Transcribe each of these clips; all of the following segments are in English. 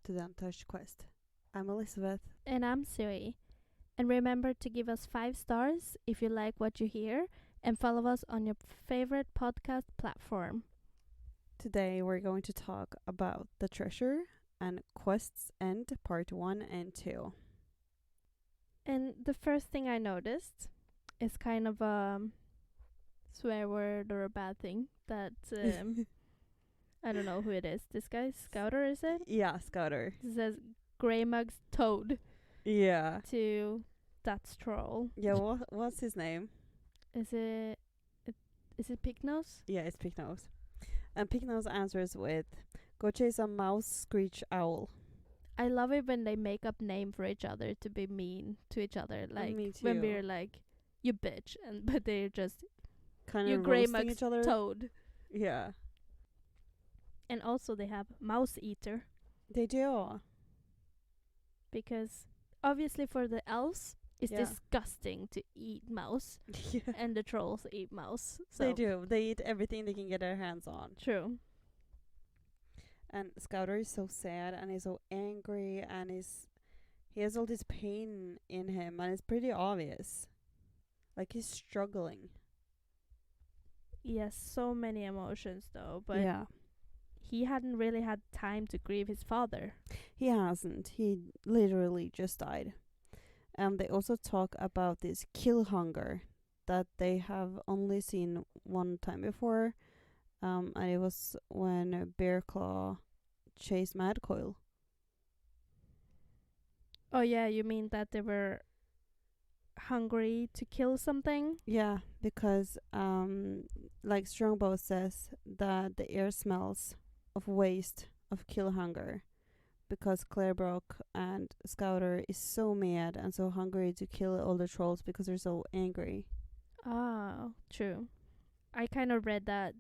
to the Untouched Quest. I'm Elizabeth. And I'm Siri. And remember to give us 5 stars if you like what you hear and follow us on your favorite podcast platform. Today we're going to talk about The Treasure and Quest's End Part 1 and 2. And the first thing I noticed is kind of a swear word or a bad thing that I don't know who it is. This guy, Scouter, is it? Yeah, Scouter. It says Greymug's toad Yeah. to that troll. Yeah, what's his name? Is it Picknose? Yeah, it's Picknose. And Picknose answers with, go chase a mouse, screech owl. I love it when they make up name for each other to be mean to each other. Like me too. when we're like, you bitch, but they're just Kind you of grey roasting each other. toad. Yeah. And also they have mouse eater They do. because obviously for the elves it's Yeah. disgusting to eat mouse Yeah. and the trolls eat mouse. So They do. They eat everything they can get their hands on. True. And Scouter is so sad and he's so angry and he has all this pain in him and it's pretty obvious. Like he's struggling. Yes, so many emotions though, but yeah. he hadn't really had time to grieve his father. He hasn't. He literally just died. And they also talk about this kill hunger that they have only seen one time before. And it was when Bearclaw chased Madcoil. Oh yeah, you mean that they were hungry to kill something? Yeah, because like Strongbow says that the air smells of waste of kill hunger because Clarebrook and Scouter is so mad and so hungry to kill all the trolls because they're so angry. Ah, true. I kind of read that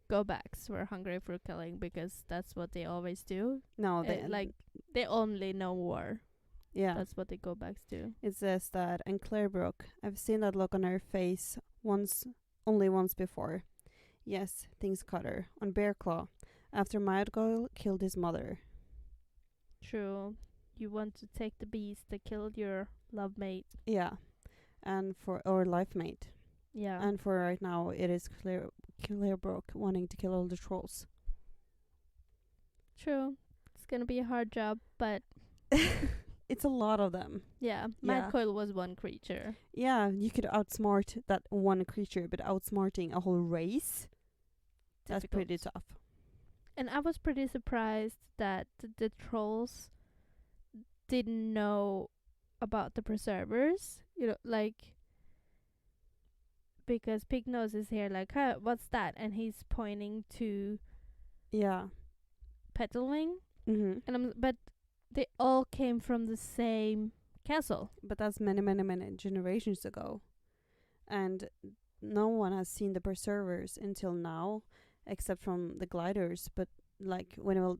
go backs were hungry for killing because that's what they always do. No, They only know war. yeah. That's what the go backs do. It says that, and Clarebrook, I've seen that look on her face only once before. Yes, things cut her. On Bearclaw, after Madgoyle killed his mother. True. You want to take the beast that killed your love mate. Yeah, or life mate. Yeah. And for right now, it is Clarebrook wanting to kill all the trolls. True. It's gonna be a hard job, but It's a lot of them. yeah. Yeah. Madcoil was one creature. Yeah, you could outsmart that one creature, but outsmarting a whole race, that's Difficult. pretty tough. And I was pretty surprised that the trolls didn't know about the preservers. You know, like, because Pignose is here like, huh, what's that? And he's pointing to Yeah. Petalwing. Mm-hmm. But they all came from the same castle. But that's many, many, many generations ago. And no one has seen the preservers until now, except from the gliders. But like when we'll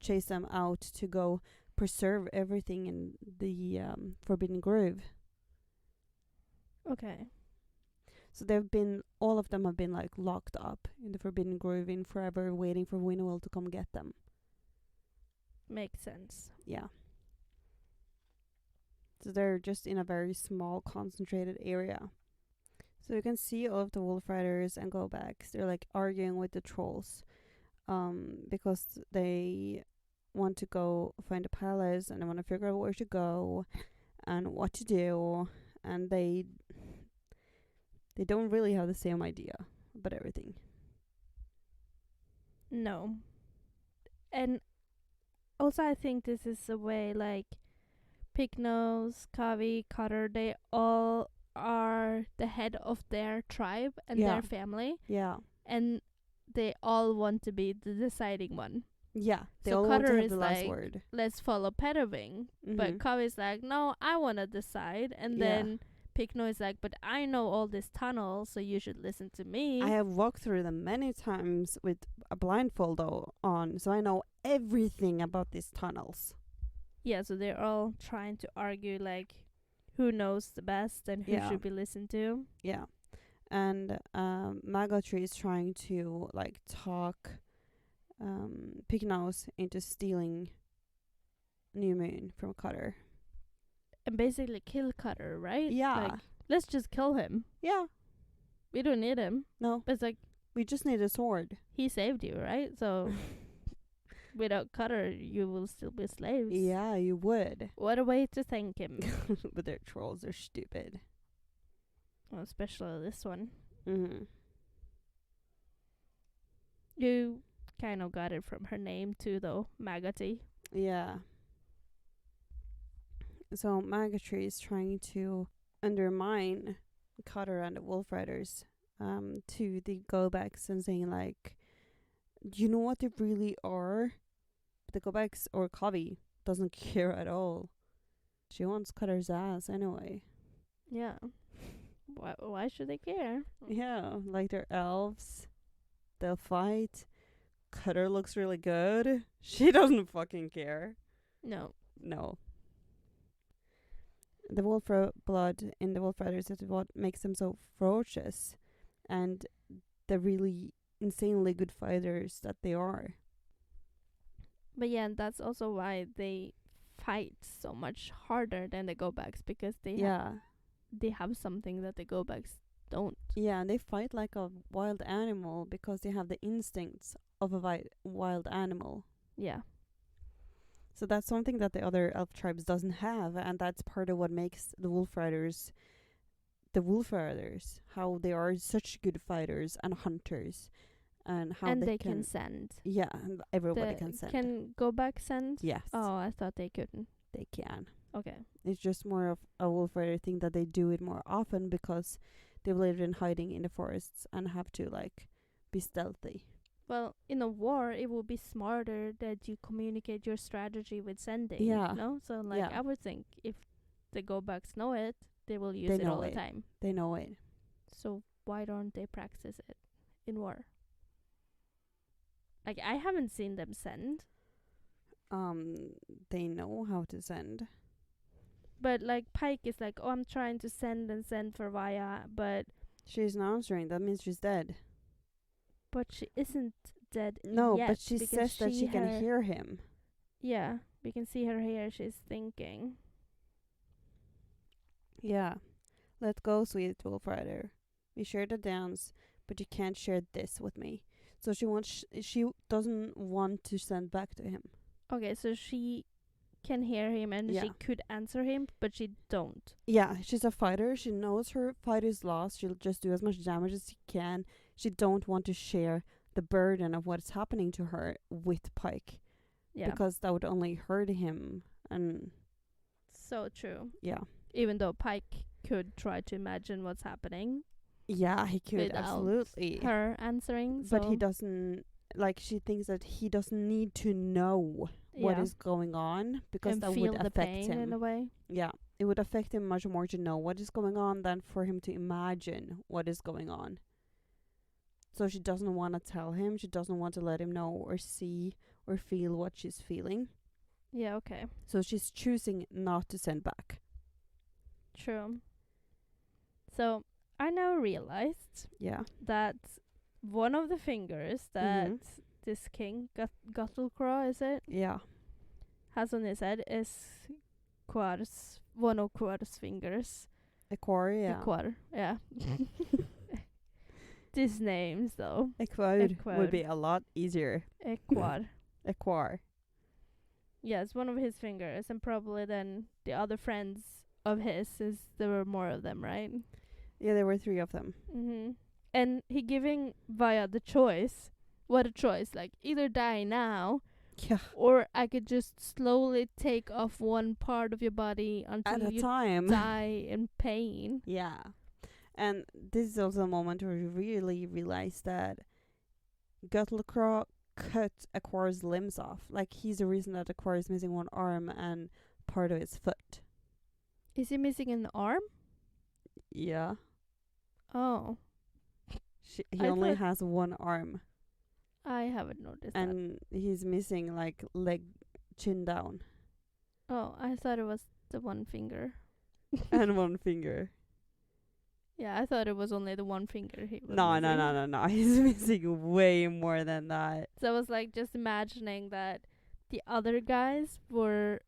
chase them out to go preserve everything in the Forbidden Grove. Okay. So all of them have been like locked up in the Forbidden Grove in forever, waiting for Winnowill to come get them. Makes sense. Yeah. So they're just in a very small, concentrated area. So you can see all of the Wolf Riders and Go Backs. They're like arguing with the trolls, because they want to go find a palace and they want to figure out where to go and what to do, and they don't really have the same idea about everything. No. And also I think this is a way like Pignose, Kavi, Cutter, they all are the head of their tribe and Yeah. their family. Yeah. And they all want to be the deciding one. Yeah. They So all want to Cutter have is the last like, word. let's follow Petterwing. But Kavi's like, no, I want to decide. And Yeah. then Pignose is like, but I know all this tunnel, so you should listen to me. I have walked through them many times with a blindfold on, so I know everything about these tunnels. Yeah, so they're all trying to argue like who knows the best and who Yeah. should be listened to. Yeah. And Magotry is trying to like talk Pig Nose into stealing New Moon from Cutter. And basically kill Cutter, right? Yeah. Like, let's just kill him. Yeah. We don't need him. No. But it's like, We just need a sword. he saved you, right? So without Cutter, you will still be slaves. Yeah, you would. What a way to thank him. But their trolls are stupid. Well, especially this one. Mm-hmm. You kind of got it from her name too, though. Maggoty. Yeah. So Magatry is trying to undermine Cutter and the Wolf Riders to the go-backs and saying like, you know what they really are? The go-backs or Covey doesn't care at all. She wants Cutter's ass anyway. Yeah. Why should they care? Yeah, like they're elves. They'll fight. Cutter looks really good. She doesn't fucking care. No. No. The blood in the Wolf Riders is what makes them so ferocious, and the really insanely good fighters that they are. But yeah, and that's also why they fight so much harder than the go-backs, because they they have something that the go-backs don't. Yeah, and they fight like a wild animal because they have the instincts of a wild animal. Yeah. So that's something that the other elf tribes doesn't have, and that's part of what makes the Wolf Riders the Wolf Riders. How they are such good fighters and hunters, and how and they can send. Yeah, and everybody can send. Can go-back send? Yes. Oh, I thought they couldn't. They can. Okay. It's just more of a Wolf Rider thing that they do it more often because they've lived in hiding in the forests and have to like be stealthy. Well, in a war, it would be smarter that you communicate your strategy with sending. Yeah. No? So, like, Yeah. I would think if the go-backs know it, they will use it all the time. They know it. So, why don't they practice it in war? Like, I haven't seen them send. They know how to send. But, like, Pike is like, oh, I'm trying to send and send for Vaya, but... She's not answering. That means she's dead. But she isn't dead No, yet, but she says that she can hear him. Yeah, we can see her here. She's thinking. Yeah. Let go, sweet Wolf Rider. We share the dance, but you can't share this with me. So she doesn't want to send back to him. Okay, so she can hear him and she could answer him, but she don't. Yeah, she's a fighter. She knows her fight is lost. She'll just do as much damage as she can. She don't want to share the burden of what's happening to her with Pike. Yeah. Because that would only hurt him. And so true. Yeah. Even though Pike could try to imagine what's happening. Yeah, he could, absolutely. Her answering. But he doesn't, like, she thinks that he doesn't need to know what is going on because and that feel would the affect pain him. In a way. Yeah, it would affect him much more to know what is going on than for him to imagine what is going on. So she doesn't want to tell him. She doesn't want to let him know or see or feel what she's feeling. Yeah, okay. So she's choosing not to send back. True. So I now realized that one of the fingers that this king, Guttlecraw, is it? Yeah. Has on his head is one of Quar's fingers. Equar, yeah. Equar, yeah. These names, though. Equar would be a lot easier. Equar. Equar. Yes, one of his fingers, and probably then the other friends of his, since there were more of them, right? Yeah, there were 3 of them. And he giving Vaya the choice. What a choice. Like, either die now, or I could just slowly take off one part of your body until you die in pain. Yeah. And this is also a moment where you really realize that Guttlecraw cut Aquar's limbs off. Like, he's the reason that Aquar is missing one arm and part of his foot. Is he missing an arm? Yeah. Oh. He only has one arm. I haven't noticed and he's missing, like, leg, chin down. Oh, I thought it was the one finger. And one finger. Yeah, I thought it was only the one finger he was No, no, missing. no, no, no. He's missing way more than that. So I was like just imagining that the other guys were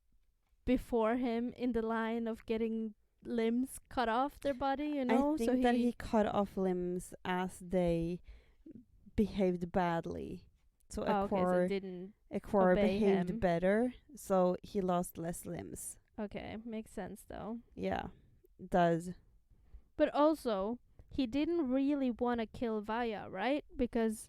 before him in the line of getting limbs cut off their body, you I know? So think that he cut off limbs as they behaved badly. So oh, okay, so didn't Ekor obey behaved him. better, so he lost less limbs. Okay, makes sense though. Yeah, does. But also, he didn't really want to kill Vaya, right? Because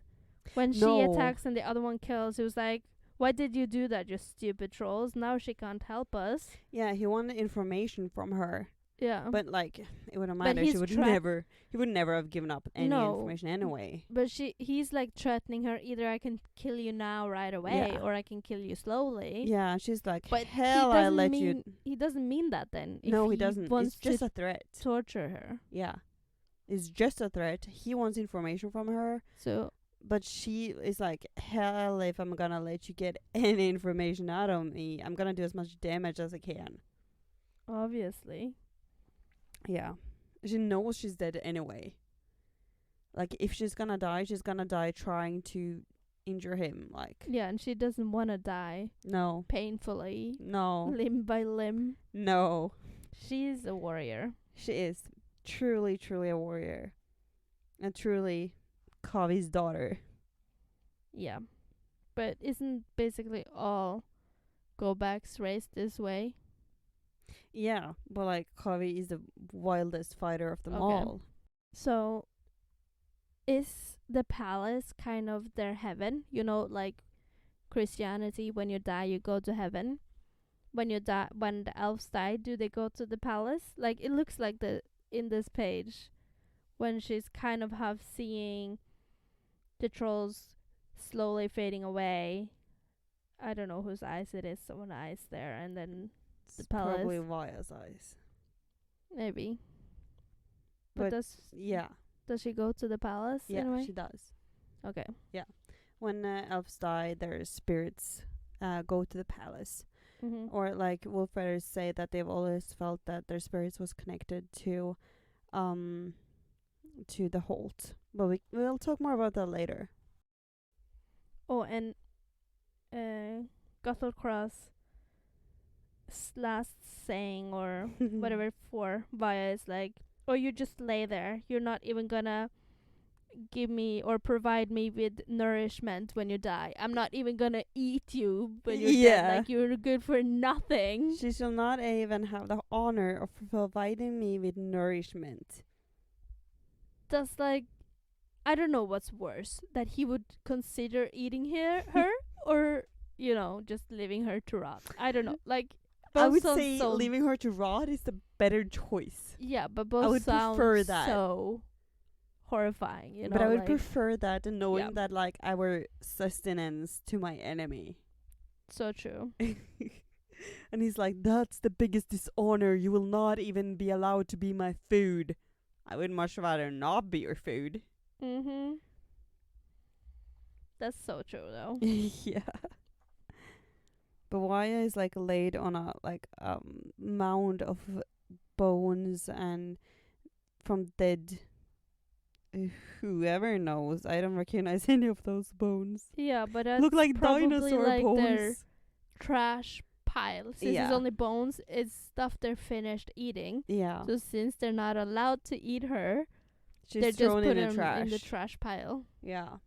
when she No. attacks and the other one kills, he was like, "Why did you do that, you stupid trolls? Now she can't help us." Yeah, he wanted information from her. Yeah. But like it wouldn't But matter. he's He would never have given up any no, information anyway. but he's like threatening her. Either I can kill you now right away, Yeah. or I can kill you slowly. Yeah, she's like, But hell, I'll let you. he doesn't mean that then. If No, he doesn't. Wants It's just to a threat. torture her. Yeah, it's just a threat. He wants information from her, So but she is like, hell, if I'm gonna let you get any information out of me, I'm gonna do as much damage as I can. obviously, Yeah, she knows she's dead anyway. Like, if she's gonna die trying to injure him. Like, yeah, and she doesn't want to die no, painfully, no, limb by limb. no. She's a warrior. She is truly, truly a warrior. And truly Kavi's daughter. Yeah, but isn't basically all go backs raised this way? Yeah, but like Kavi is the wildest fighter of them Okay. all. So, is the palace kind of their heaven? You know, like Christianity, when you die, you go to heaven. When you die, when the elves die, do they go to the palace? Like it looks like the in this page, when she's kind of half seeing the trolls slowly fading away. I don't know whose eyes it is. Someone's eyes there, and then It's palace. probably Vaya's eyes. maybe. But But yeah, does she go to the palace? yeah, anyway? she does. Okay. When elves die, their spirits go to the palace. Mm-hmm. Or like wolf riders say that they've always felt that their spirits was connected to the Holt. But we'll talk more about that later. Oh, and Gothel Cross last saying or whatever for Vaya is like, "Oh, you just lay there. You're not even gonna give me or provide me with nourishment when you die. I'm not even gonna eat you when you're Yeah. dead. Like you're good for nothing." She shall not even have the honor of providing me with nourishment. That's like, I don't know what's worse, that he would consider eating her or just leaving her to rot. I don't know. Like I both would sound say so leaving her to rot is the better choice. yeah, but both would sound prefer that. so horrifying. But I would like, prefer that than knowing Yeah. that like I were sustenance to my enemy. so true. And he's like, that's the biggest dishonor. You will not even be allowed to be my food. I would much rather not be your food. Mhm. That's so true though. Yeah. But Waya is like laid on a mound of bones and from dead whoever knows. I don't recognize any of those bones. Yeah, but that's Look like probably dinosaur like their bones. trash pile. Since Yeah. it's only bones, it's stuff they're finished eating. Yeah. So since they're not allowed to eat her, She's they're just thrown put in them the trash. in the trash pile. Yeah.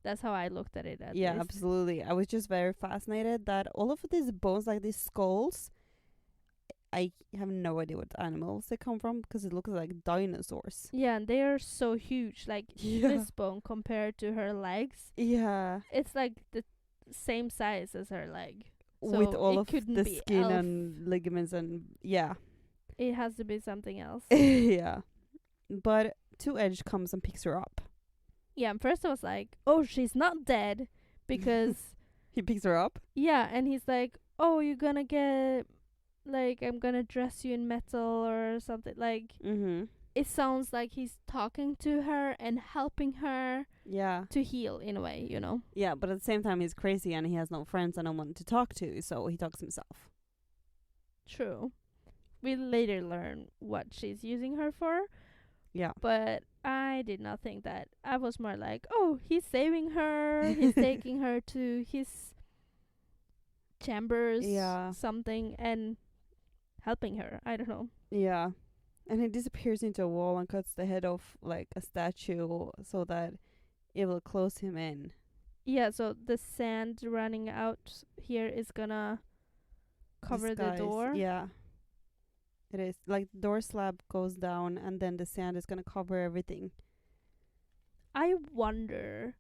That's how I looked at it. At Yeah, least. absolutely. I was just very fascinated that all of these bones, like these skulls, I have no idea what animals they come from because it looks like dinosaurs. Yeah, and they are so huge. Like Yeah. this bone compared to her legs, Yeah. it's like the same size as her leg. With So all it of couldn't the be skin elf. and ligaments and yeah. It has to be something else. Yeah. But Two Edge comes and picks her up. Yeah, and first I was like, "Oh, she's not dead," because He picks her up? yeah, and he's like, "Oh, you're gonna get like I'm gonna dress you in metal or something." Like Mm-hmm. it sounds like he's talking to her and helping her Yeah. to heal in a way, Yeah, but at the same time he's crazy and he has no friends and no one to talk to, so he talks himself. True. We later learn what she's using her for, Yeah. But I did not think that. I was more like, oh, he's saving her. He's taking her to his chambers, Yeah. something, and helping her. I don't know. Yeah. And he disappears into a wall and cuts the head off like a statue so that it will close him in. Yeah, so the sand running out here is gonna cover the Disguise. door. Yeah. It is. Like the door slab goes down and then the sand is gonna cover everything. I wonder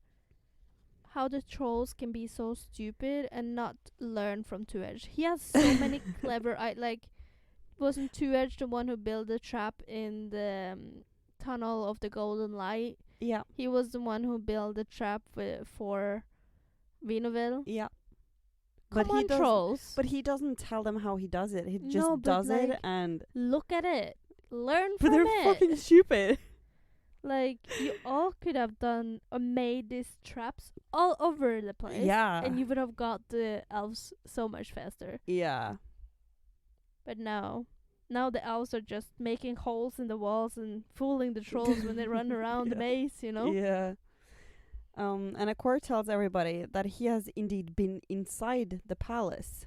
how the trolls can be so stupid and not learn from Two Edge. He has so many clever like wasn't Two Edge the one who built the trap in the tunnel of the golden light? Yeah. He was the one who built the trap for Vinoville. Yeah. Come on, trolls. But he doesn't tell them how he does it. He No, just but does it like, and look at it. Learn but from they're it. fucking stupid. Like, you all could have done or made these traps all over the place. Yeah. And you would have got the elves so much faster. Yeah. But no. Now the elves are just making holes in the walls and fooling the trolls when they run around the Yeah. maze, you know? Yeah. And Akor tells everybody that he has indeed been inside the palace.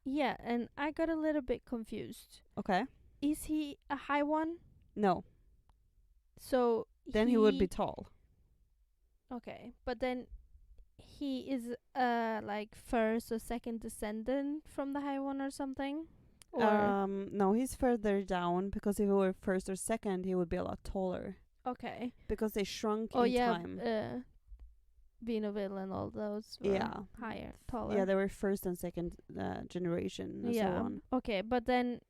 Yeah, and I got a little bit confused. Okay. Is he a high one? No. So Then he would be tall. Okay, but then he is like first or second descendant from the high one or something? Or No, he's further down because if he were first or second, he would be a lot taller okay. because they shrunk Oh in yeah, time. Vinoville and all those were Yeah. higher, taller. Yeah, they were first and second generation and so on. Okay, but then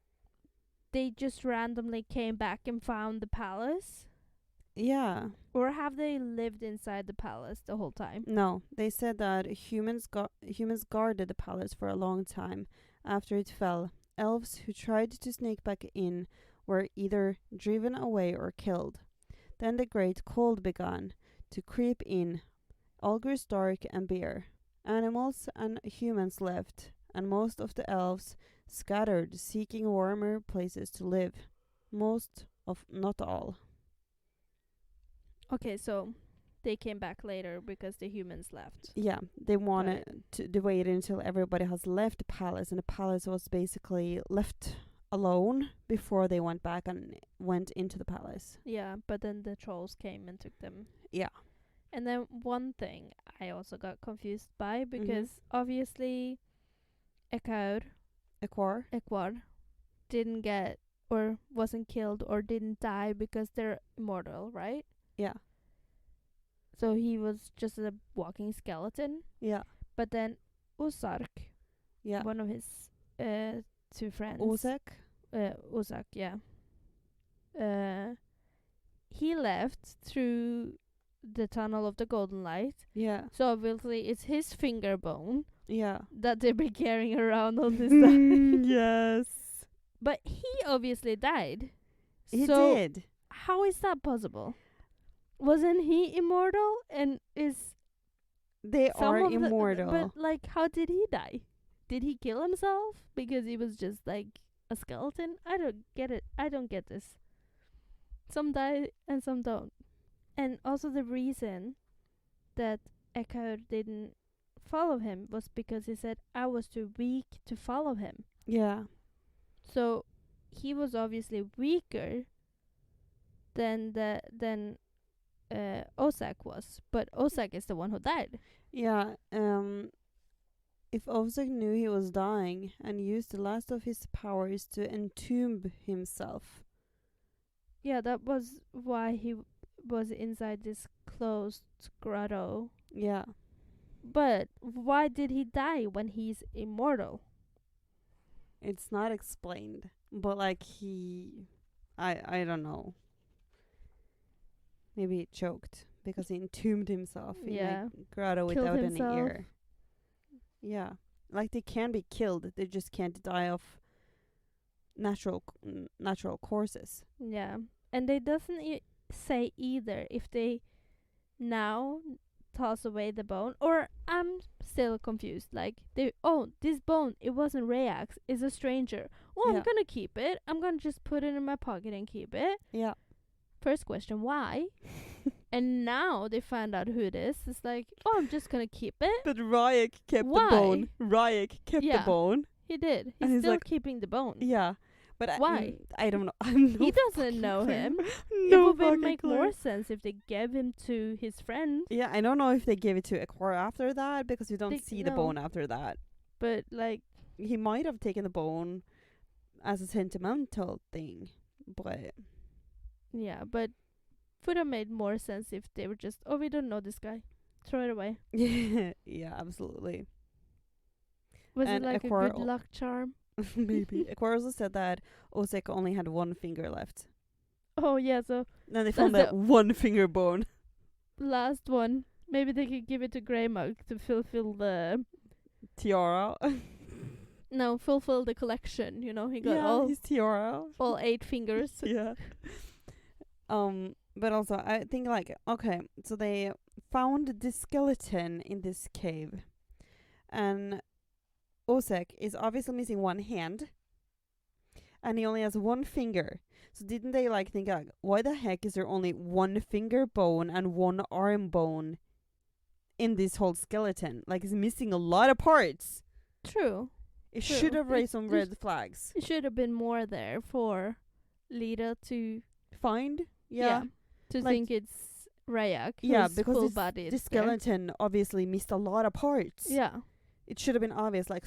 they just randomly came back and found the palace? Yeah. Or have they lived inside the palace the whole time? No, they said that humans guarded the palace for a long time after it fell. Elves who tried to sneak back in were either driven away or killed. Then the great cold began to creep in. All grew dark and bare. Animals and humans left, and most of the elves scattered, seeking warmer places to live. Most of, not all. Okay, so they came back later because the humans left. Yeah, they wanted to wait until everybody has left the palace, and the palace was basically left alone before they went back and went into the palace. Yeah, but then the trolls came and took them. Yeah. And then one thing I also got confused by, because obviously Ekar didn't get or wasn't killed or didn't die because they're immortal, right? Yeah. So he was just a walking skeleton. Yeah. But then Usark, Yeah. one of his two friends. Usak, yeah. He left through the tunnel of the golden light. Yeah. So obviously it's his finger bone Yeah. that they've been carrying around all this time. Yes. But he obviously died. He So did. how is that possible? Wasn't he immortal? And is They some are of immortal. but like, how did he die? Did he kill himself because he was just like a skeleton? I don't get it. I don't get this. Some die and some don't. And also the reason that Eckhart didn't follow him was because he said I was too weak to follow him. Yeah. So he was obviously weaker than Osak was, but Osak is the one who died. Yeah. If Ovzak knew he was dying and used the last of his powers to entomb himself. Yeah, that was why he was inside this closed grotto. Yeah. But why did he die when he's immortal? It's not explained. But like I don't know. Maybe he choked because he entombed himself in a grotto Killed without himself. any ear. Yeah. Like they can be killed. They just can't die of natural courses. Yeah. And they doesn't say either if they now toss away the bone, or I'm still confused. Like this bone, it wasn't Rayax, it's a stranger. Well, Yeah. I'm gonna keep it. I'm gonna just put it in my pocket and keep it. Yeah. First question, why? And now they find out who it is. It's like, oh, I'm just gonna keep it. But Ryek kept the Why? bone. Ryek kept the Yeah. bone. He did. And He's he's still like- keeping the bone. Yeah. But Why? I don't know. I have no He doesn't fucking know clue. him. No It would fucking make clue. more sense if they gave him to his friend. Yeah, I don't know if they gave it to Aquar after that, because you don't They- see the no. bone after that. But like, He might have taken the bone as a sentimental thing, but yeah, but would have made more sense if they were just, oh, we don't know this guy. Throw it away. yeah, absolutely. Was And it like Aquar a good luck charm? Maybe. Aquar also said that Osek only had one finger left. Oh yeah, so Then they found That's that one finger bone. last one. Maybe they could give it to Grey Mug to fulfill the Tiara. fulfill the collection. You know, he got yeah, his tiara. all 8 fingers. yeah. But also I think like, okay, so they found the skeleton in this cave, and Osek is obviously missing one hand, and he only has one finger. So didn't they like think like, why the heck is there only one finger bone and one arm bone in this whole skeleton? Like, it's missing a lot of parts. True. It True. should have raised It- some there's- red flags. It should have been more there for Lita to Find? Yeah. to Like- think it's Rayak. Yeah, who's because full this, bodied this there. skeleton obviously missed a lot of parts. Yeah. It should have been obvious, like,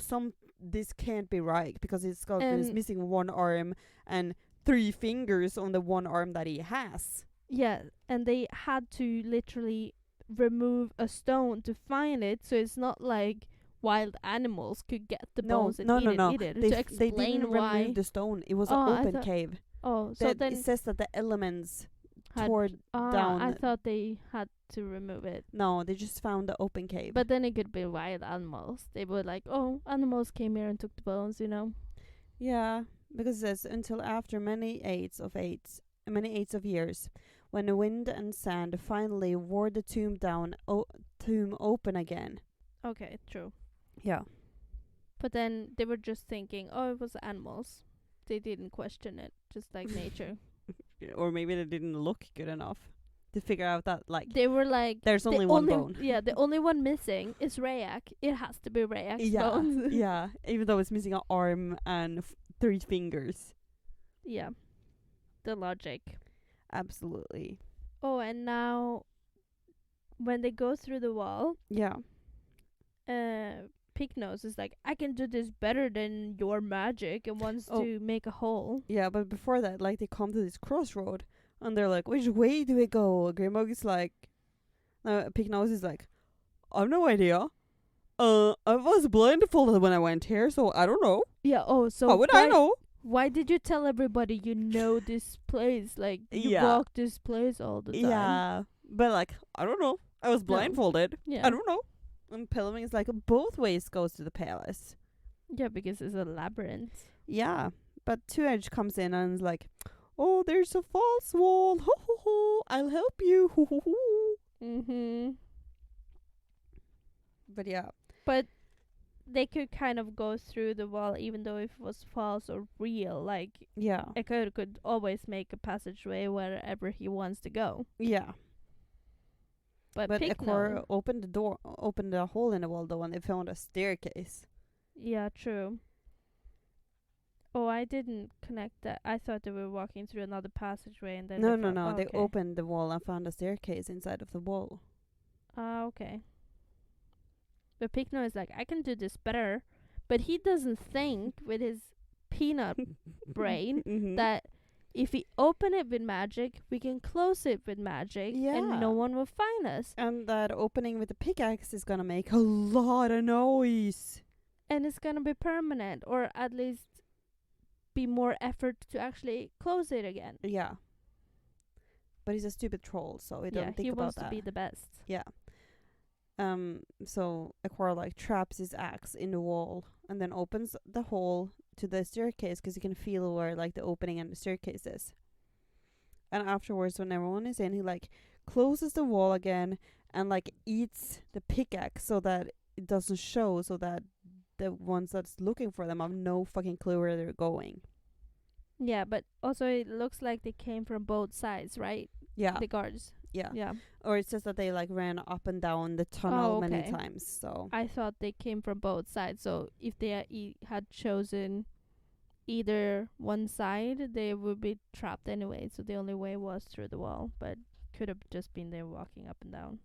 this can't be right, because his skeleton is And- missing one arm and 3 fingers on the one arm that he has. Yeah, and they had to literally remove a stone to find it, so it's not like wild animals could get the bones and no, eat no, it no. either. They, to they explain didn't why. remove the stone. It was Oh, an I open thought- cave. Oh, so That then it says that the elements had tore I down. thought they had to remove it. No, they just found the open cave. But then it could be wild animals. They were like, oh, animals came here and took the bones, you know. yeah, because it says until after many eights of years, when the wind and sand finally wore the tomb tomb open again. Okay, true. Yeah. But then they were just thinking, oh, it was animals. They didn't question it, just like nature. Or maybe they didn't look good enough to figure out that, like, They were like, there's the only one bone. Yeah, the only one missing is Rayak. It has to be Rayak's Yeah, bones. yeah. Even though it's missing an arm and 3 fingers. Yeah. The logic. Absolutely. Oh, and now when they go through the wall, Yeah. Pig Nose is like, I can do this better than your magic, and wants Oh. to make a hole. Yeah, but before that, like, they come to this crossroad, and they're like, which way do we go? Grimog is like, Pig Nose is like, I've no idea. I was blindfolded when I went here, so I don't know. Yeah, oh, so How would I know? why did you tell everybody you know this place? Like, you Yeah. walk this place all the time. Yeah, but like, I don't know. I was No. blindfolded. Yeah. I don't know. And Pelling is like, both ways goes to the palace. Yeah, because it's a labyrinth. Yeah, but Two Edge comes in and is like, oh, there's a false wall. Ho ho ho! I'll help you. Ho ho ho! Mm-hmm. But yeah, But they could kind of go through the wall even though if it was false or real. Like, yeah, Echo could always make a passageway wherever he wants to go. yeah. But But Pig Ekor Nose- opened a hole in the wall though, and they found a staircase. Yeah, true. Oh, I didn't connect that. I thought they were walking through another passageway and then No, they no, found- no. oh, They okay. opened the wall and found a staircase inside of the wall. Ah, okay. But Pigno is like, I can do this better. But he doesn't think with his peanut brain Mhm. that if we open it with magic, we can close it with magic and Yeah. no one will find us. And that opening with the pickaxe is gonna make a lot of noise. And it's gonna be permanent, or at least be more effort to actually close it again. Yeah. But he's a stupid troll, so he Yeah, don't think he about wants that. to be the best. Yeah. So Aquar like traps his axe in the wall and then opens the hole to the staircase because he can feel where like the opening and the staircase is. And afterwards, when everyone is in, he like closes the wall again and like eats the pickaxe so that it doesn't show, so that the ones that's looking for them have no fucking clue where they're going. Yeah, but also it looks like they came from both sides, right? Yeah, The guards. yeah. Yeah. Or it's just that they like ran up and down the tunnel Oh, many okay. times. So I thought they came from both sides. So if they had chosen either one side, they would be trapped anyway. So the only way was through the wall, but could have just been there walking up and down.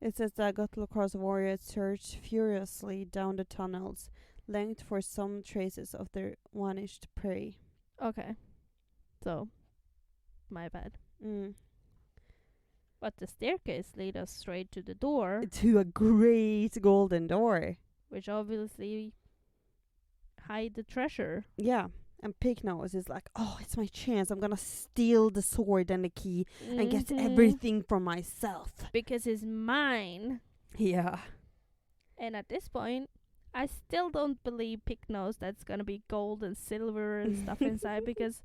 it says that Götlokars warriors searched furiously down the tunnels, length for some traces of their vanished prey. Okay. So, my bad. Mm. But the staircase lead us straight to the door, To a great golden door. which obviously hide the treasure. Yeah. And Pignose is like, oh, it's my chance. I'm gonna steal the sword and the key and get everything for myself. Because it's mine. Yeah. And at this point, I still don't believe Pick knows that's gonna be gold and silver and stuff inside because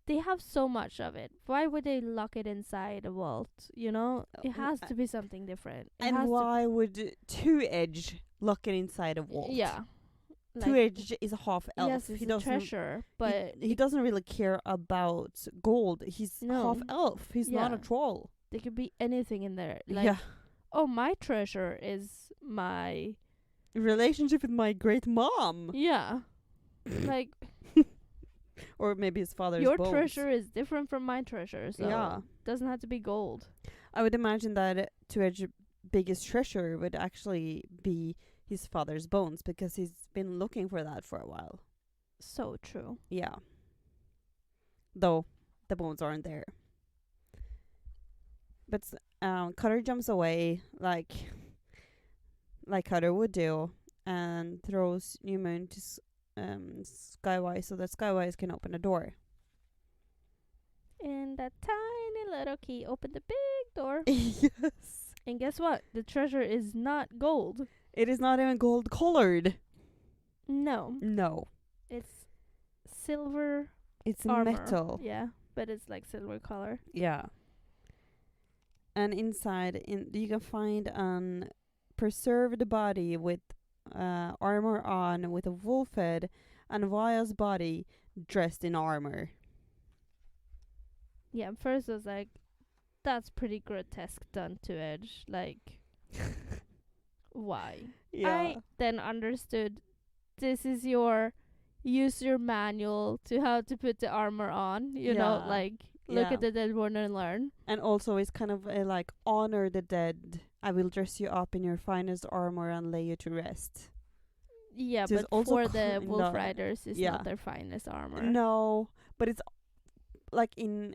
they have so much of it. Why would they lock it inside a vault? You know, it has to be something different. And why would Two Edge lock it inside a vault? Yeah. Two Edge is a half elf. Yes, it's a treasure, but he doesn't really care about gold. He's half elf. He's not a troll. There could be anything in there. Like, yeah. Oh, my treasure is my relationship with my great mom. Yeah. Like, or maybe his father's your bones. treasure is different from my treasure, so yeah. Doesn't have to be gold. I would imagine that Two Edge's biggest treasure would actually be his father's bones, because he's been looking for that for a while. So true. Yeah. Though the bones aren't there. But Cutter jumps away like Cutter would do, and throws New Moon to Skywise so that Skywise can open the door. And that tiny little key opened the big door. Yes. And guess what? The treasure is not gold. It is not even gold colored. No. No. It's silver. It's armor. metal. Yeah, but it's like silver color. Yeah. And inside, you can find an preserved body with armor on, with a wolf head, and Vaya's body dressed in armor. Yeah, first I was like, that's pretty grotesque done to Edge. Like, why? Yeah. I then understood this is use your manual to how to put the armor on. You know, like, look at the dead one and learn. And also it's kind of a, like, honor the dead. I will dress you up in your finest armor and lay you to rest. Yeah, but for the Wolf Riders, it's not their finest armor. No, but it's like in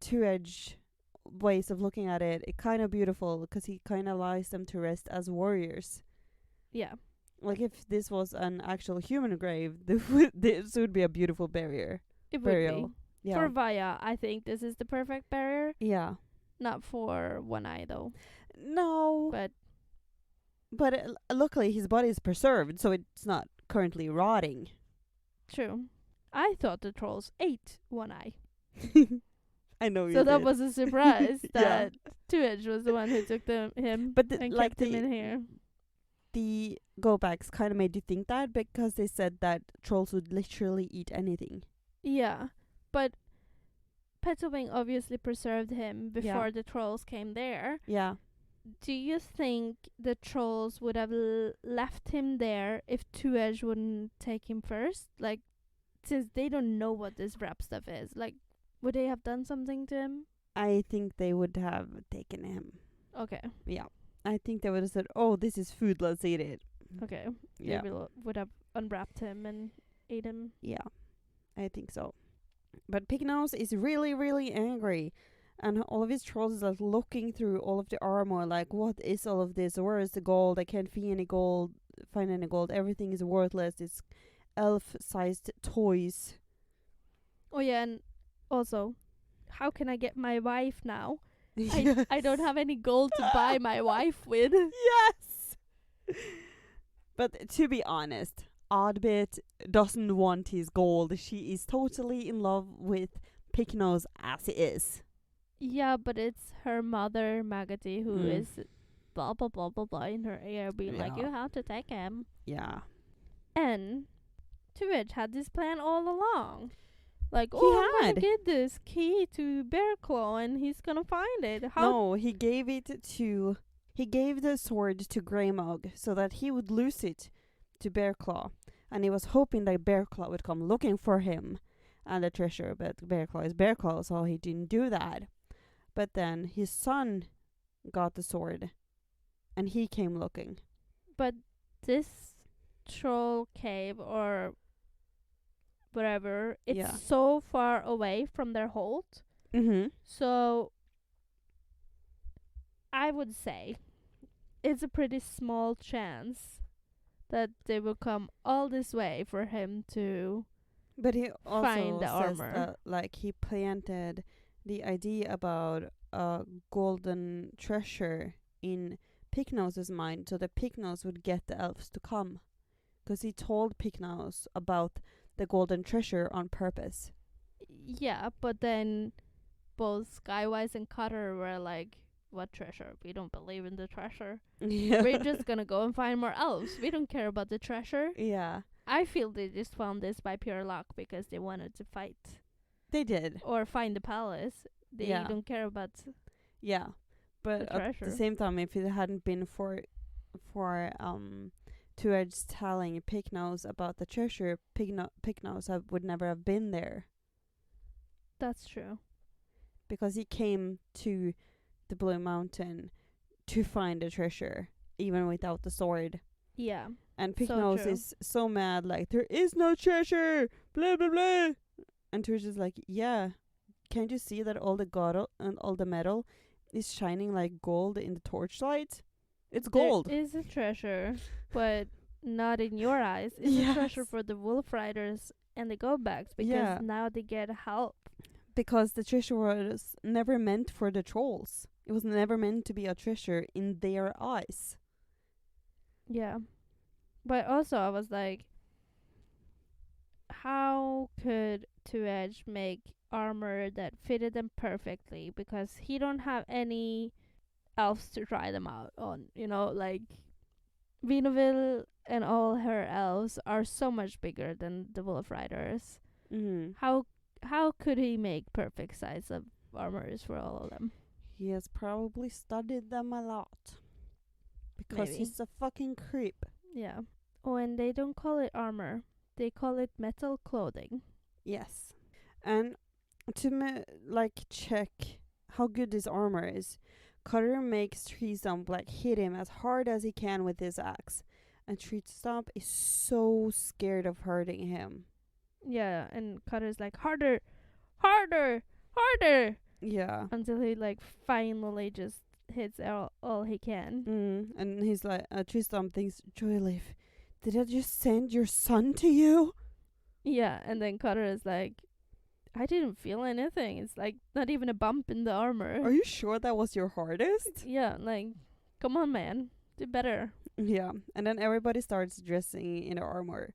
Two Edge ways of looking at it, it's kind of beautiful because he kind of allows them to rest as warriors. Yeah. Like, if this was an actual human grave, this would be a beautiful barrier. It burial. would be. Yeah. For Vaya, I think this is the perfect barrier. Yeah. Not for One Eye, though. No. But luckily his body is preserved, so it's not currently rotting. True. I thought the trolls ate One Eye. I know you So that did. was a surprise that Two Edge was the one who took him but and like kept him in here. The go backs kind of made you think that, because they said that trolls would literally eat anything. Yeah, but Petalwing obviously preserved him before the trolls came there. Yeah. Do you think the trolls would have left him there if Two Edge wouldn't take him first? Like, since they don't know what this wrap stuff is, like, would they have done something to him? I think they would have taken him. Okay. Yeah. I think they would have said, oh, this is food, let's eat it. Okay. Yeah. They would have unwrapped him and ate him. Yeah. I think so. But Pignose is really, really angry. And all of his trolls is like looking through all of the armor, like, what is all of this? Where is the gold? I can't find any gold. Everything is worthless. It's elf-sized toys. Oh yeah, and also, how can I get my wife now? Yes. I don't have any gold to buy my wife with. Yes! But to be honest, Oddbit doesn't want his gold. She is totally in love with Pignose as he is. Yeah, but it's her mother, Maggoty, who is blah, blah, blah, blah, blah in her ear, being like, you have to take him. Yeah. And Two Edge had this plan all along. Like, He oh, I'm gonna had. get this key to Bear Claw, and he's gonna find it. How? No, he gave it to. He gave the sword to Greymog so that he would lose it to Bearclaw, and he was hoping that Bearclaw would come looking for him and the treasure. But Bearclaw is Bearclaw, so he didn't do that. But then his son got the sword, and he came looking. But this troll cave or whatever, it's Yeah. so far away from their hold. Mm-hmm. So I would say it's a pretty small chance that they will come all this way for him to But he find also the says armor. that, like, he planted the idea about a golden treasure in Picnos's mind, so that Picnos would get the elves to come, because he told Picnos about the golden treasure on purpose. Yeah, but then both Skywise and Cutter were like, what treasure? We don't believe in the treasure. Yeah. We're just gonna go and find more elves. We don't care about the treasure. Yeah, I feel they just found this by pure luck because they wanted to fight they did. or find the palace. They Yeah. don't care about Yeah, but the at the treasure. same time, if it hadn't been for Two Edge telling Picnos about the treasure, Picnos would never have been there, That's true. because he came to the Blue Mountain to find the treasure, even without the sword. Yeah. And So Picnos true. is so mad, like, there is no treasure, blah blah blah. And Twitch is like, yeah, can't you see that all the gold and all the metal is shining like gold in the torchlight? It's gold. There is a treasure, but not in your eyes. It's a treasure Yes. for the wolf riders and the go backs because Yeah. now they get help. Because the treasure was never meant for the trolls. It was never meant to be a treasure in their eyes. Yeah. But also I was like, how could Two Edge make armor that fitted them perfectly? Because he don't have any elves to try them out on. You know, like Vinoville and all her elves are so much bigger than the Wolf Riders. Mm-hmm. How could he make perfect size of armors for all of them? He has probably studied them a lot. Because Maybe. he's a fucking creep. Yeah. Oh, and they don't call it armor. They call it metal clothing. Yes. And to check how good this armor is, Cutter makes Tree Stump hit him as hard as he can with his axe. And Tree Stump is so scared of hurting him. Yeah, and Cutter's like, harder, harder, harder, Yeah. until he finally just hits all he can. And he's like, Tree Stump thinks, Joyleaf, did I just send your son to you? Yeah, and then Cutter is like, I didn't feel anything. It's like not even a bump in the armor. Are you sure that was your hardest? Yeah, like, come on, man, do better. Yeah. And then everybody starts dressing in their armor.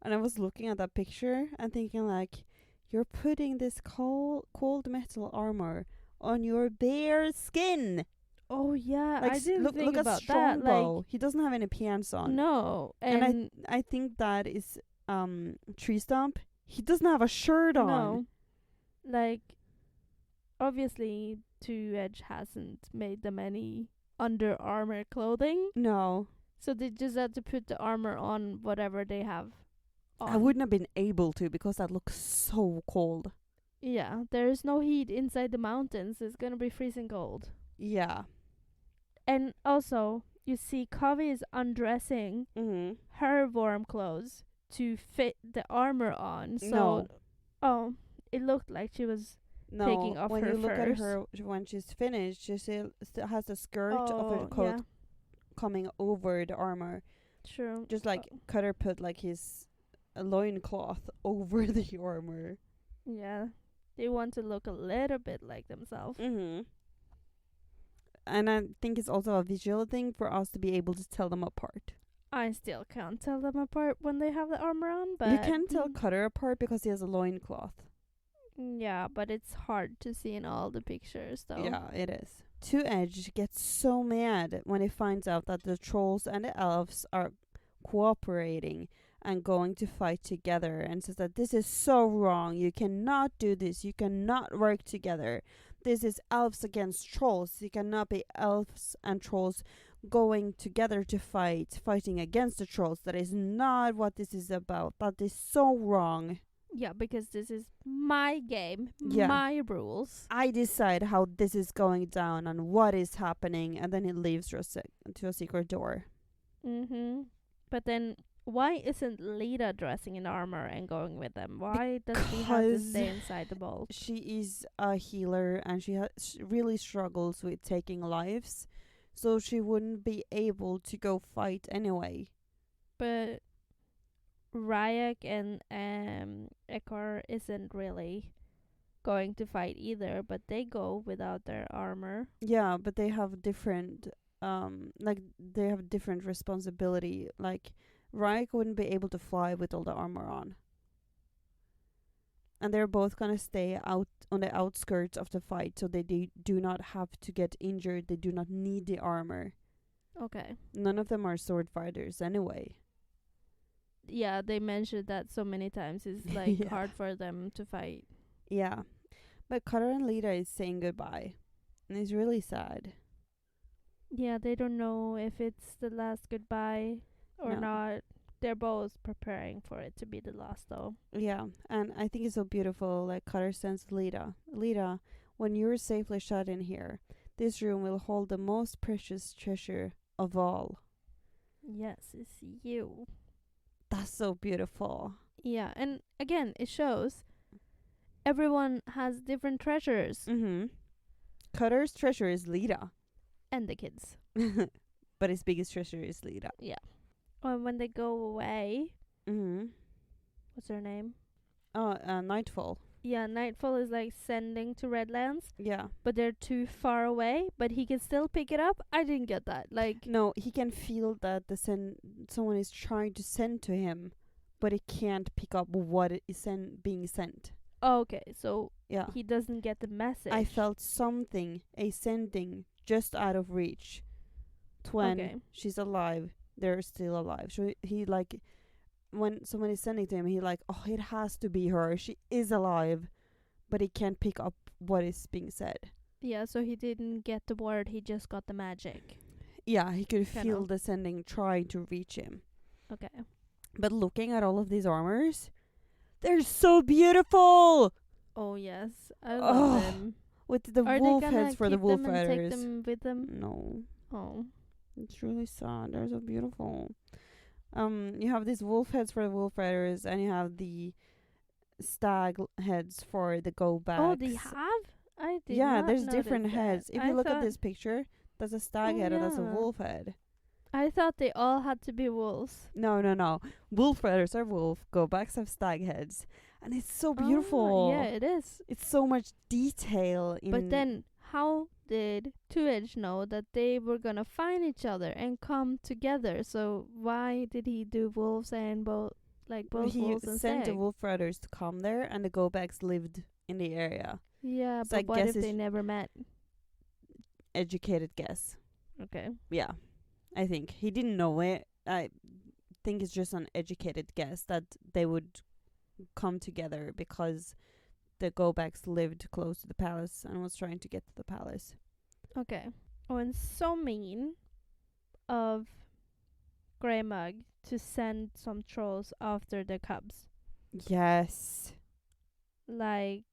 And I was looking at that picture and thinking, like, you're putting this cold metal armor on your bare skin. Oh yeah, Like, I didn't look think at about that. Strongbow. He doesn't have any pants on. No, And and I think that is Tree Stump. He doesn't have a shirt on. no, like, obviously, Two Edge hasn't made them any under armor clothing, No. so they just had to put the armor on whatever they have on. I wouldn't have been able to, because that looks so cold. Yeah, there is no heat inside the mountains. It's gonna be freezing cold. Yeah. And also, you see, Kavi is undressing Mm-hmm. her warm clothes to fit the armor on. So, No. oh, it looked like she was No, taking off when her you look at furs. her when she's finished, she still has the skirt of her Oh, coat yeah, coming over the armor. true. Just like Cutter put his loincloth over the armor. Yeah, they want to look a little bit like themselves. Mm-hmm. And I think it's also a visual thing for us to be able to tell them apart. I still can't tell them apart when they have the armor on, but You can tell Cutter apart because he has a loincloth. Yeah, but it's hard to see in all the pictures, though. Yeah, it is. Two Edge gets so mad when he finds out that the trolls and the elves are cooperating, and going to fight together, and says that this is so wrong. You cannot do this. You cannot work together. This is elves against trolls. You cannot be elves and trolls going together to fighting against the trolls. That is not what this is about. That is so wrong. Yeah, because this is my game, Yeah. my rules. I decide how this is going down and what is happening, and then he leaves to a secret door. But then, why isn't Lita dressing in armor and going with them? Why does she have to Because stay inside the vault? she is a healer and she really struggles with taking lives, so she wouldn't be able to go fight anyway. But Ryak and Ekar isn't really going to fight either, but they go without their armor. Yeah, but they have different they have different responsibility. Like Ryuk wouldn't be able to fly with all the armor on. And they're both gonna stay out on the outskirts of the fight, so they do not have to get injured. They do not need the armor. Okay. None of them are sword fighters anyway. Yeah, they mentioned that so many times. It's like Yeah. hard for them to fight. Yeah. But Cutter and Lita is saying goodbye. And it's really sad. Yeah, they don't know if it's the last goodbye or No. not. They're both preparing for it to be the last, though. Yeah. And I think it's so beautiful. Like Cutter sends Lita. Lita, when you're safely shut in here, this room will hold the most precious treasure of all. Yes, it's you. That's so beautiful. Yeah, and again, it shows everyone has different treasures. Mm-hmm. Cutter's treasure is Lita. And the kids. But his biggest treasure is Lita. Yeah. When they go away, Mm-hmm. what's her name? Oh, Nightfall. Yeah, Nightfall is like sending to Redlands, Yeah. but they're too far away, but he can still pick it up. I didn't get that. Like, No, he can feel that someone is trying to send to him, but he can't pick up what is being sent. okay, so Yeah. he doesn't get the message. I felt something, a sending, just out of reach. When Okay. she's alive, they're still alive. So he like, when someone is sending to him, he like, oh, it has to be her. She is alive, but he can't pick up what is being said. Yeah, so he didn't get the word, he just got the magic. Yeah, he could Kind feel of. the sending trying to reach him. Okay. But looking at all of these armors, they're so beautiful! Oh, yes. I Oh, love them. With the Are wolf they gonna heads for keep the wolf them and take riders. them with them? No, Oh. it's really sad. They're so beautiful. You have these wolf heads for the wolf riders, and you have the stag heads for the go backs. Oh, they have? I did Yeah, not there's notice different that. heads. If I you look at thought- this picture, that's a stag Oh, head and that's a yeah. wolf head. I thought they all had to be wolves. No. Wolf riders are wolf, go backs have stag heads. And it's so Oh, beautiful. yeah, it is. It's so much detail in. But then, how did Two Edge know that they were gonna find each other and come together? So why did he do wolves and both he wolves and sent the stag? wolf riders to come there, and the go backs lived in the area. Yeah, So I but what guess if it's they never met? Educated guess. Okay. Yeah, I think he didn't know it. I think it's just an educated guess that they would come together because the go backs lived close to the palace and was trying to get to the palace. Okay. Oh, and so mean of Grey Mug to send some trolls after the cubs. Yes. Like,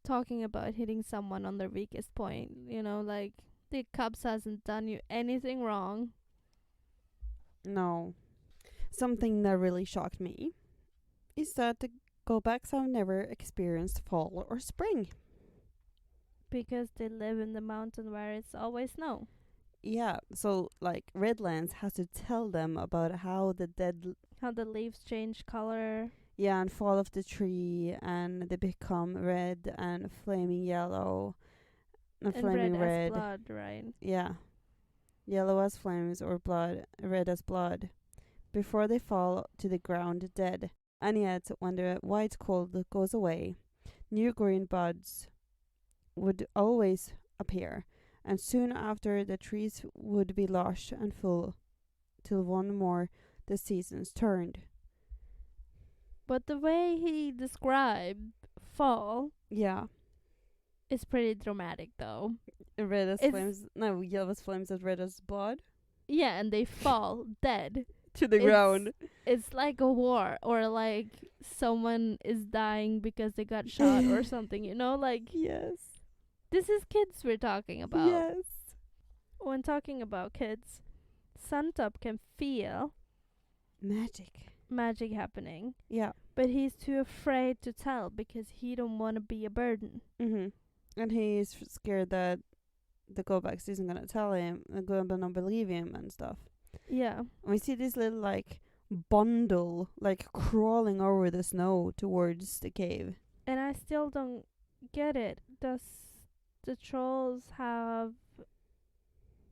talking about hitting someone on their weakest point. You know, like, the cubs hasn't done you anything wrong. No. Something that really shocked me is that the go backs have never experienced fall or spring. Because they live in the mountain where it's always snow. Yeah, so like Redlands has to tell them about how the How the leaves change color. yeah, and fall off the tree, and they become red and flaming yellow and flaming red as blood, right? Yeah. Yellow as flames or blood, red as blood, before they fall to the ground dead. And yet, when the white cold goes away, new green buds would always appear, and soon after the trees would be lush and full till one more the seasons turned. But the way he described fall Yeah. is pretty dramatic, though. Red as It's flames. No, yellow as flames as red as blood. yeah, and they fall dead. To the It's ground. it's like a war, or like someone is dying because they got shot or something. Like Yes. this is kids we're talking about. Yes. When talking about kids, Suntop can feel magic happening, Yeah. but he's too afraid to tell because he don't want to be a burden. And he's scared that the Kovacs isn't gonna tell him, gonna believe him and stuff. Yeah. And we see this little bundle crawling over the snow towards the cave. And I still don't get it. Does the trolls have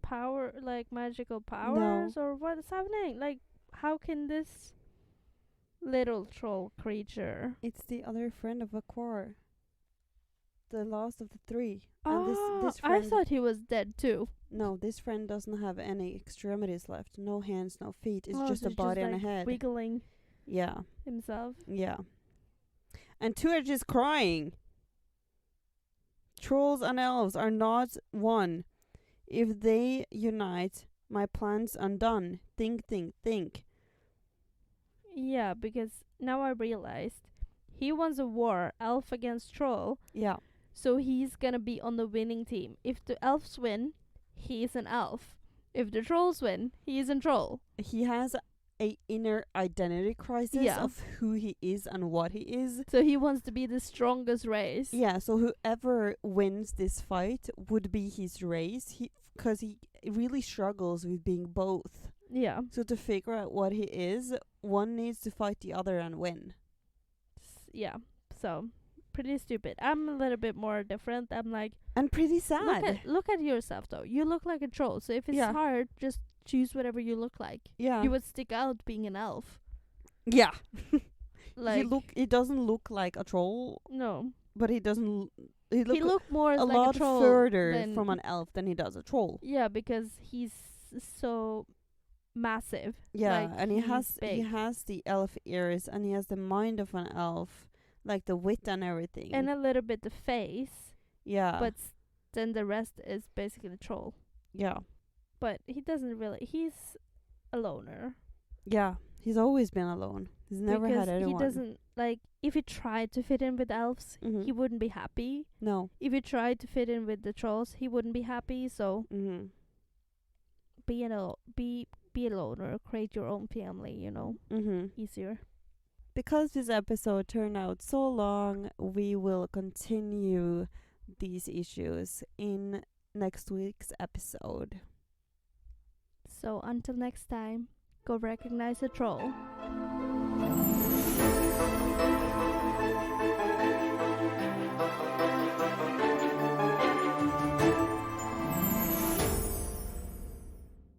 power, like magical powers, or what is happening? Like, how can this little troll creature? It's the other friend of Aquar. The last of the three. Oh, And this I friend, thought he was dead too. no, this friend doesn't have any extremities left. No hands, no feet. It's Oh, just so a he's body and a like head. wiggling Yeah, himself. yeah. And two are just crying. Trolls and elves are not one. If they unite, my plan's undone. Think, think, think. Yeah, because now I realized he wants a war, elf against troll. Yeah. So he's gonna be on the winning team. If the elves win, he's an elf. If the trolls win, he's a troll. He has a inner identity crisis Yeah. of who he is and what he is. So he wants to be the strongest race. Yeah, so whoever wins this fight would be his race. Because he really struggles with being both. Yeah. So to figure out what he is, one needs to fight the other and win. Yeah. So pretty stupid. I'm a little bit more different. I'm like, And pretty sad. look at yourself though. You look like a troll. So if it's Yeah. hard, just choose whatever you look like. Yeah. You would stick out being an elf. Yeah. Like he doesn't look like a troll, no. but he doesn't he He looked more a like lot a troll further than from an elf than he does a troll. Yeah, because he's so massive. Yeah, Like, and he he's big. has the elf ears and he has the mind of an elf, like the wit and everything. And a little bit the face, yeah. but then the rest is basically the troll. yeah. But he doesn't really. He's a loner. Yeah. He's always been alone. He's never because had anyone. he doesn't like. If he tried to fit in with elves, Mhm. he wouldn't be happy. No. If he tried to fit in with the trolls, he wouldn't be happy. So Mhm. be a loner. Create your own family. Mhm. Easier. Because this episode turned out so long, we will continue these issues in next week's episode. So until next time, go recognize a troll.